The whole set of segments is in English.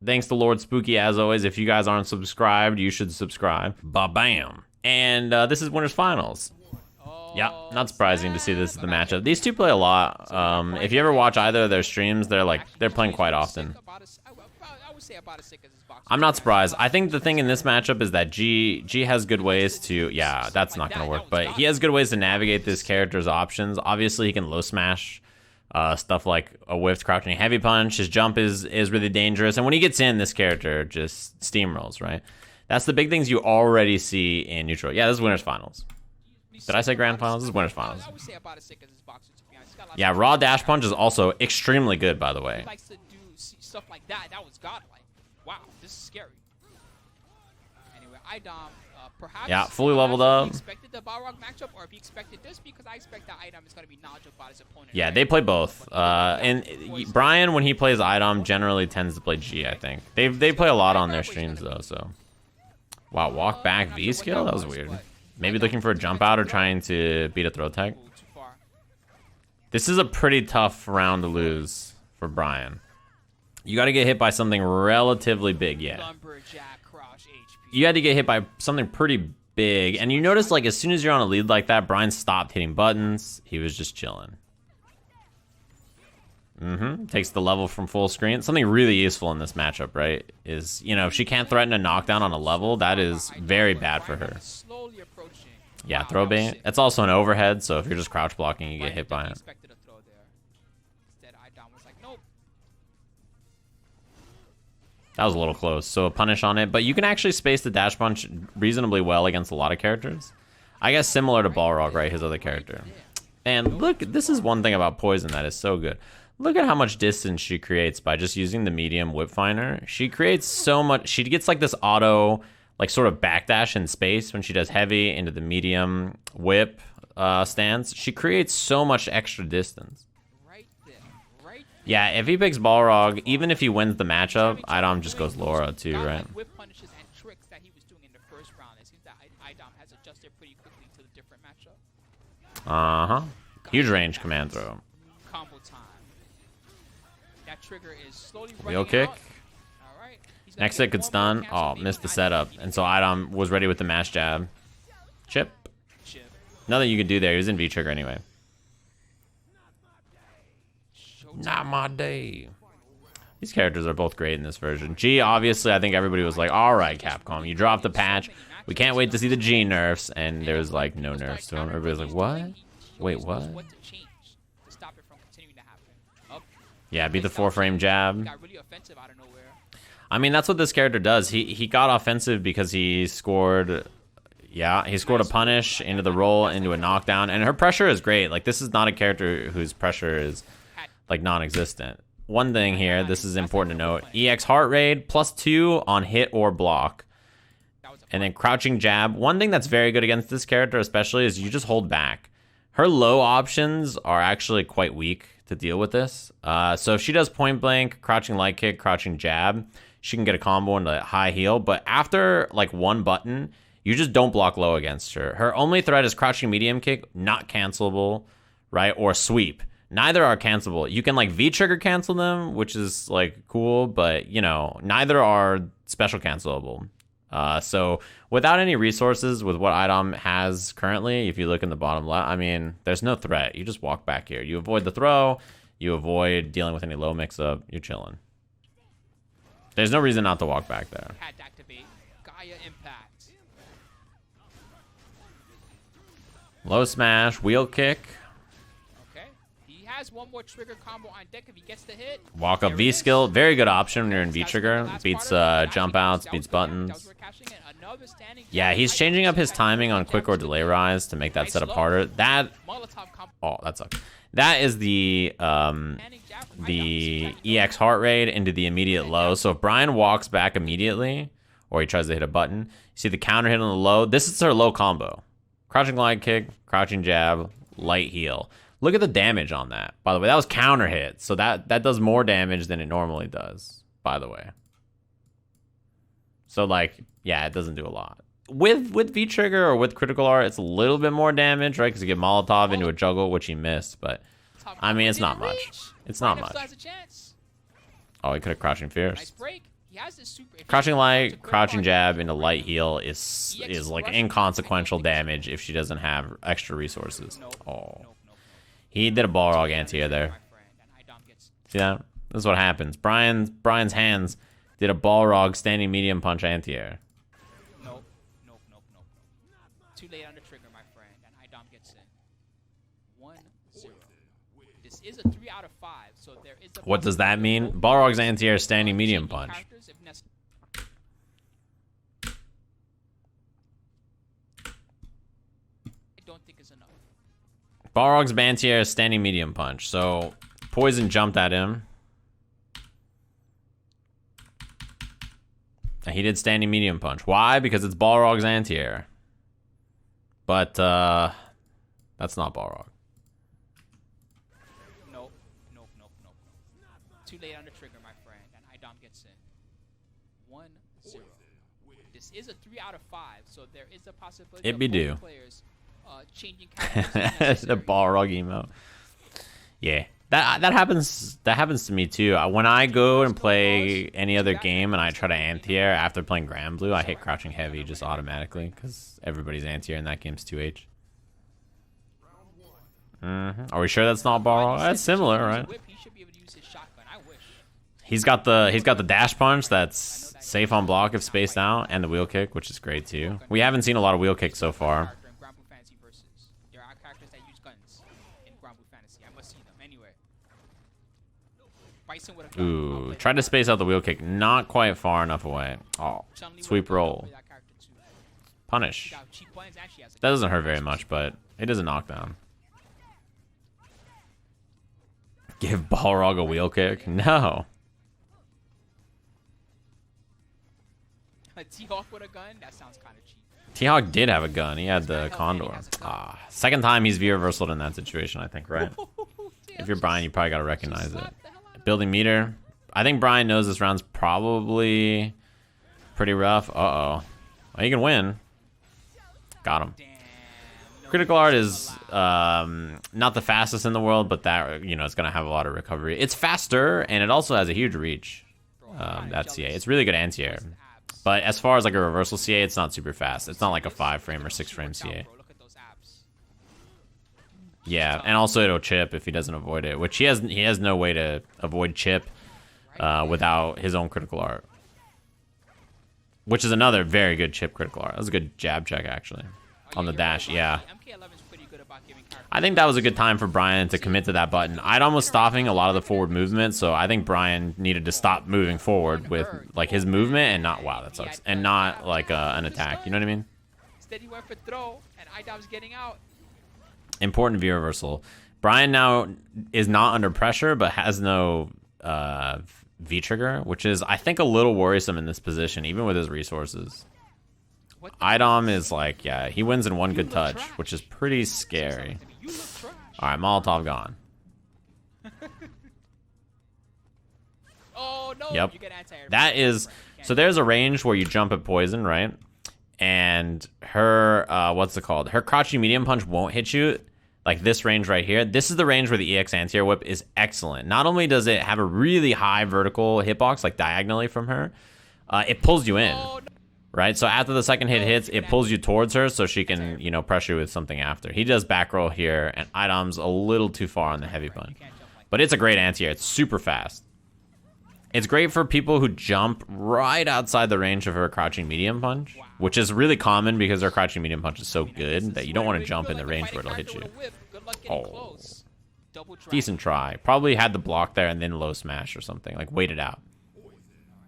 Thanks to Lord Spooky, as always. If you guys aren't subscribed, you should subscribe. Ba-bam. And this is Winners Finals. Yeah, not surprising to see this as the matchup. These two play a lot. If you ever watch either of their streams, they're playing quite often. I'm not surprised. I think the thing in this matchup is that G has good ways to... Yeah, that's not going to work. But he has good ways to navigate this character's options. Obviously, he can low smash stuff like a whiffed crouching heavy punch. His jump is really dangerous. And when he gets in, this character just steamrolls, right? That's the big things you already see in neutral. Yeah, this is Winners Finals. Did I say Grand Finals? This is Winners Finals. Yeah, raw dash punch is also extremely good, by the way. He likes to do stuff like that. That was godlike. Wow, this is scary. Anyway, Idom, perhaps... Yeah, fully leveled up. If he expected the Balrog matchup, or if he expected this, because I expect that Idom is going to be knowledgeable about his opponent. Yeah, they play both. And Brian, when he plays Idom, generally tends to play G, I think. They play a lot on their streams, though, so... Wow, walk back V skill? That was weird. Maybe looking for a jump out or trying to beat a throw tag. This is a pretty tough round to lose for Brian. You got to get hit by something relatively big, yeah. You had to get hit by something pretty big. And you notice, like, as soon as you're on a lead like that, Brian stopped hitting buttons. He was just chilling. Takes the level from full screen. Something really useful in this matchup, right, is, you know, if she can't threaten a knockdown on a level, that is very bad for her. Yeah, throw bait. It's also an overhead, so if you're just crouch blocking, you get hit by it. That was a little close, so a punish on it. But you can actually space the dash punch reasonably well against a lot of characters. I guess similar to Balrog, right, his other character. And look, this is one thing about Poison that is so good. Look at how much distance she creates by just using the medium whip finder. She creates so much. She gets like this auto, like sort of backdash in space when she does heavy into the medium whip stance. She creates so much extra distance. Yeah, if he picks Balrog, even if he wins the matchup, Idom just goes Laura too, right? Whip punishes and tricks that he was doing in the first round. It seems that Idom has adjusted pretty quickly to the different matchup. Huge range command throw. Combo time. That trigger is slowly Wheel kick. All right. Next hit could stun. Oh, missed the setup. And so Idom was ready with the mash jab. Chip. Nothing you could do there. He was in V-trigger anyway. Not my day. These characters are both great in this version. G, obviously, I think everybody was like, all right, Capcom, you dropped the patch. We can't wait to see the G nerfs. And there was like no nerfs to him. Everybody's like, what? Wait, what? Yeah, beat the 4-frame jab. I mean, that's what this character does. He got offensive because he scored... Yeah, he scored a punish into the roll, into a knockdown. And her pressure is great. Like, this is not a character whose pressure is... like non-existent. One thing here, this is important to note. EX heart rate, +2 on hit or block. And then crouching jab. One thing that's very good against this character especially is you just hold back. Her low options are actually quite weak to deal with this. So if she does point blank, crouching light kick, crouching jab, she can get a combo into high heal. But after like one button, you just don't block low against her. Her only threat is crouching medium kick, not cancelable, right? Or sweep. Neither are cancelable. You can like V-trigger cancel them, which is like cool, but you know, neither are special cancelable. So without any resources with what Idom has currently, if you look in the bottom left, I mean, there's no threat. You just walk back here. You avoid the throw. You avoid dealing with any low mix-up. You're chilling. There's no reason not to walk back there. Had to activate Gaia Impact. Low smash, wheel kick. Has one more trigger combo on deck if he gets the hit. Walk up V skill, very good option when you're in V trigger. Beats jump outs, beats buttons. Yeah, he's changing up his timing on quick or delay rise to make that setup harder. That sucks. That is the EX heart rate into the immediate low. So if Brian walks back immediately, or he tries to hit a button, you see the counter hit on the low. This is her low combo: crouching glide kick, crouching jab, light heal. Look at the damage on that. By the way, that was counter hit. So that does more damage than it normally does, by the way. So like, yeah, it doesn't do a lot. With V-trigger or with critical art, it's a little bit more damage, right? Because you get Molotov into a juggle, which he missed. But, I mean, it's not much. It's not much. Oh, he could have crouching fierce. He has this super. Crouching light, crouching jab into light heal is like inconsequential damage if she doesn't have extra resources. Oh, he did a Balrog anti-air there. See that? This is what happens. Brian's hands did a Balrog standing medium punch anti-air. Nope. Too late on the trigger, my friend, and Idom gets in. 1-0. This is a 3 out of 5, so there is a. What does that mean? Balrog's anti-air standing medium punch. I don't think it's enough. Balrog's anti-air standing medium punch. So Poison jumped at him. And he did standing medium punch. Why? Because it's Balrog's anti-air. But that's not Balrog. Nope. Too late on the trigger, my friend, and Idom gets in. 1-0. This is a 3 out of 5, so there is a possibility It be of due. both players changing characters. The Balrog emo. Yeah. That happens to me too. When I go and play any other game and I try to anti-air after playing Grand Blue, I hit crouching heavy just automatically because everybody's anti-air in that game's 2H. Are we sure that's not Balrog? That's similar, right? He's got the dash punch that's safe on block if spaced out, and the wheel kick, which is great too. We haven't seen a lot of wheel kicks so far. There are characters that use guns in Grand Blue Fantasy. I must see them anyway. Bison with a gun. Ooh, tried to space out the wheel kick, not quite far enough away. Oh, sweep roll. Punish. That doesn't hurt very much, but it is a knockdown. Give Balrog a wheel kick? No. A T-Hawk with a gun? That sounds kind of cheap. T-Hawk did have a gun. He had the Condor. Second time he's V-reversaled in that situation, I think, right? If you're Brian, you probably got to recognize it. Building meter. I think Brian knows this round's probably pretty rough. Uh-oh. Well, he can win. Got him. Critical art is not the fastest in the world, but that, you know, it's going to have a lot of recovery. It's faster, and it also has a huge reach. That CA. It's really good anti-air. But as far as like a reversal CA, it's not super fast. It's not like a 5-frame or 6-frame CA. Yeah, and also it'll chip if he doesn't avoid it, which he has no way to avoid chip without his own critical art. Which is another very good chip critical art. That was a good jab check, actually. On the dash, yeah. I think that was a good time for Brian to commit to that button. Idom was stopping a lot of the forward movement, so I think Brian needed to stop moving forward with like his movement and not, wow, that sucks, and not like an attack. You know what I mean? Steady went for throw, and Idom's getting out. Important V reversal. Brian now is not under pressure, but has no V trigger, which is, I think, a little worrisome in this position, even with his resources. Idom is like, yeah, he wins in one good touch, which is pretty scary. All right, Molotov gone. Oh, no. Yep. That is, so there's a range where you jump at poison, right? And her, what's it called? Her crouching medium punch won't hit you. Like this range right here. This is the range where the EX anti-air whip is excellent. Not only does it have a really high vertical hitbox, like diagonally from her, it pulls you in. Right? So after the second hit hits, it pulls you towards her so she can, you know, pressure you with something after. He does back roll here, and Idom's a little too far on the heavy punch. But it's a great anti-air. It's super fast. It's great for people who jump right outside the range of her crouching medium punch, which is really common because her crouching medium punch is so good that you don't want to jump in the range where it'll hit you. Oh. Decent try. Probably had the block there and then low smash or something. Like, wait it out.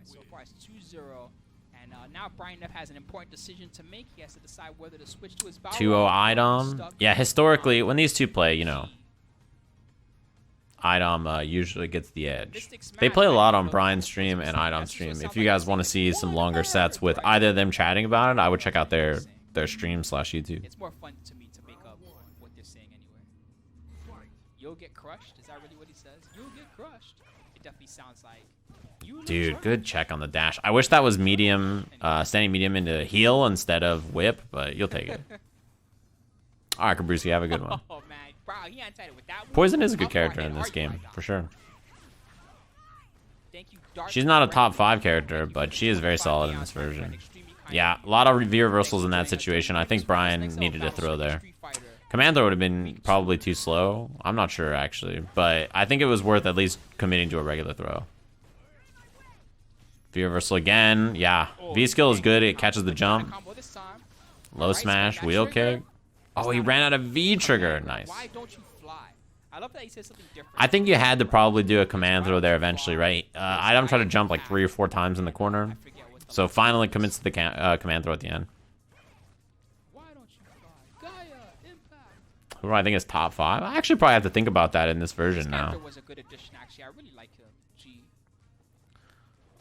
So far it's 2-0. And now Brian has an important decision to make. He has to decide whether to switch to his Balrog. 2-0 Idom. Yeah, historically, when these two play, you know, Idom usually gets the edge. They play a lot on Brian's stream and Idom's stream. If you guys want to see some longer sets with either of them chatting about it, I would check out their stream/YouTube. It's more fun to me to make up what they're saying anyway. You'll get crushed? Is that really what he says? You'll get crushed. It definitely sounds like. Dude, good check on the dash. I wish that was medium, standing medium into heal instead of whip, but you'll take it. All right, Kabruski, have a good one. Oh, man. Bro, he anti-it with that one. Poison is a good character in this game, for sure. Thank you, Dark. She's not a top 5 character, but she is very solid in this version. Yeah, a lot of V reversals in that situation. I think Brian needed a throw there. Command throw would have been probably too slow. I'm not sure, actually. But I think it was worth at least committing to a regular throw. V reversal again. Yeah, V skill is good. It catches the jump. Low smash, wheel kick. Oh, he ran out of V trigger. Nice. Why don't you fly? I love that he said something different. I think you had to probably do a command throw there eventually, right? Idom tried to jump like 3 or 4 times in the corner. So finally commits to the command throw at the end. Why don't you fly? Gaia, Impact. Who do I think is top 5? I actually probably have to think about that in this version now. Was a good addition, actually. I really like him. G.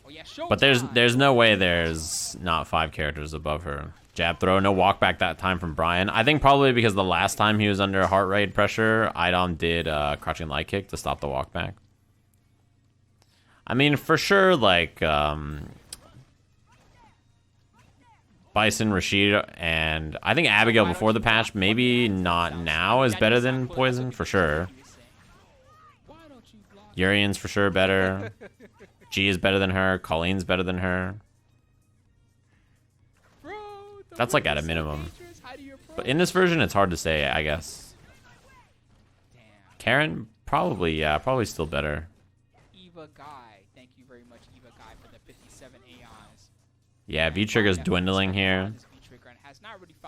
Oh, yeah, But there's no way there's not 5 characters above her. Jab throw, no walk back that time from Brian. I think probably because the last time he was under heart rate pressure, Idom did crouching light kick to stop the walk back. I mean, for sure, like Bison, Rashid, and I think Abigail before the patch, maybe not now, is better than Poison, for sure. Urian's for sure better. G is better than her. Colleen's better than her. That's like at a minimum. But in this version, it's hard to say, I guess. Karen, probably, yeah, probably still better. Eva Guy, thank you very much, Eva Guy, for the 57 AIs. Yeah, V-Trigger's dwindling here.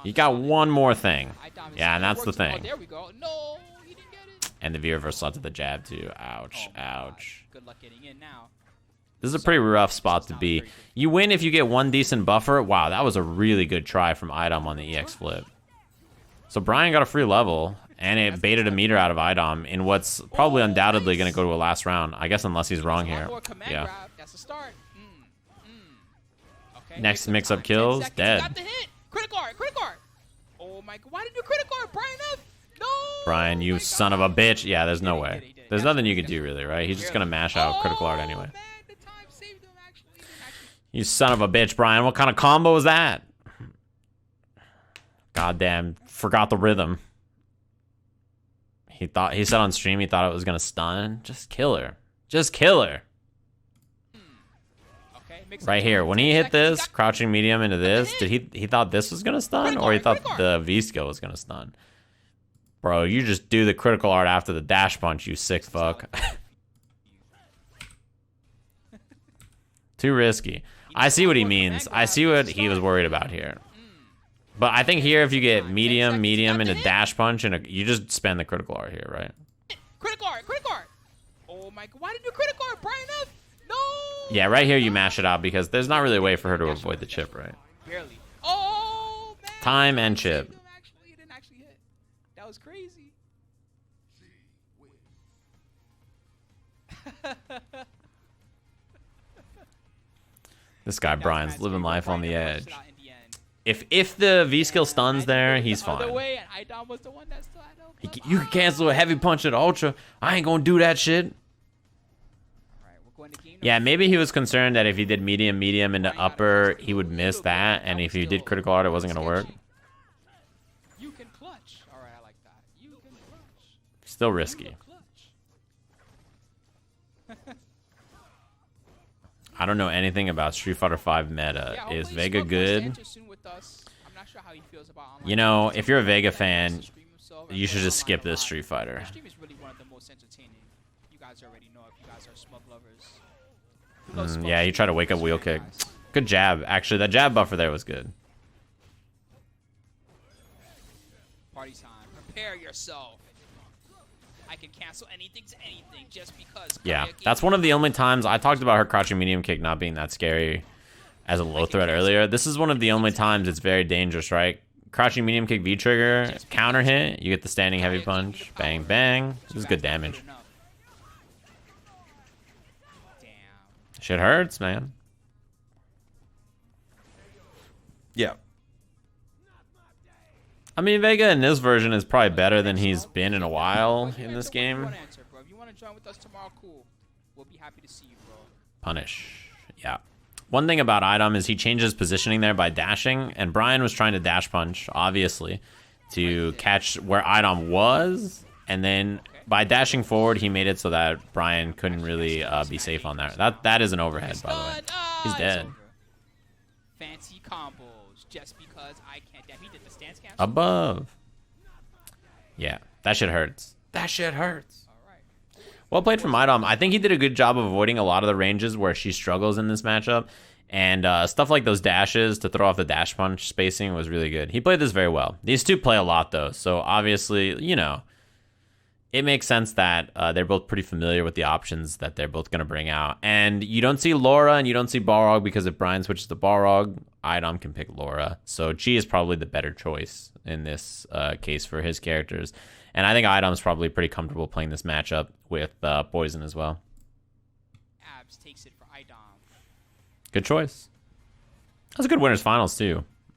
You got one more thing. Yeah, and that's the thing. There we go. No, he didn't get it. And the V reversal to the jab, too. Ouch, ouch. Good luck getting in now. This is a pretty rough spot to be. You win if you get one decent buffer. Wow, that was a really good try from Idom on the EX flip. So Brian got a free level, and it baited a meter out of Idom in what's probably undoubtedly going to go to a last round. I guess unless he's wrong here. Yeah. That's a start. Okay, next mix-up kills, dead. Got the hit. Critical art, critical art. Oh my god, why did you critical art, Brian F? No! Brian, you son of a bitch. Yeah, there's no way. There's nothing you can do, really, right? He's just going to mash out critical art anyway. You son of a bitch, Brian. What kind of combo is that? Goddamn, forgot the rhythm. He said on stream he thought it was gonna stun. Just kill her. Just kill her. Right here. When he hit this, crouching medium into this, did he thought this was gonna stun? Or he thought the V skill was gonna stun? Bro, you just do the critical art after the dash punch, you sick fuck. Too risky. I see what he means. I see what he was worried about here. But I think here, if you get medium, and a dash punch, and you just spend the critical art here, right? Critical art, critical art. Oh my god, why did you critical art, Brian F? No! Yeah, right here you mash it out because there's not really a way for her to avoid the chip, right? Barely. Oh, man. Time and chip. He didn't actually hit. That was crazy. This guy Brian's living life on the edge. If the V skill stuns there, he's fine. You can cancel a heavy punch at Ultra. I ain't gonna do that shit. Yeah, maybe he was concerned that if he did medium into upper, he would miss that, and if he did critical art, it wasn't gonna work. You can clutch. All right, I like that. You can clutch. Still risky. I don't know anything about Street Fighter V meta. Is Vega good? You know, if you're a Vega fan, you should just skip this Street Fighter. Yeah, he tried to wake up wheel kick. Good jab. Actually, that jab buffer there was good. Party time. Prepare yourself. I can cancel anything to anything just because. Yeah, that's one of the only times I talked about her crouching medium kick not being that scary as a low threat earlier. This is one of the only times it's very dangerous, right? Crouching medium kick V trigger, counter hit, you get the standing heavy punch, bang bang. This is good damage. Shit hurts, man. Yeah. I mean, Vega in this version is probably better than he's been in a while in this game. Punish. Yeah. One thing about Idom is he changes positioning there by dashing, and Brian was trying to dash punch, obviously, to catch where Idom was, and then by dashing forward, he made it so that Brian couldn't really be safe on that. That is an overhead, by the way. He's dead. Fancy combos just because I can't. Damn, he did the stance cancel. Above. Yeah, that shit hurts. That shit hurts. Well played from Idom. I think he did a good job of avoiding a lot of the ranges where she struggles in this matchup. And stuff like those dashes to throw off the dash punch spacing was really good. He played this very well. These two play a lot, though. So, obviously, you know, it makes sense that they're both pretty familiar with the options that they're both going to bring out. And you don't see Laura and you don't see Balrog because if Brian switches to Balrog, Idom can pick Laura. So, Chi is probably the better choice in this case for his characters. And I think Idom's probably pretty comfortable playing this matchup with Poison as well. Abs takes it for Idom. Good choice. That was a good winners finals, too.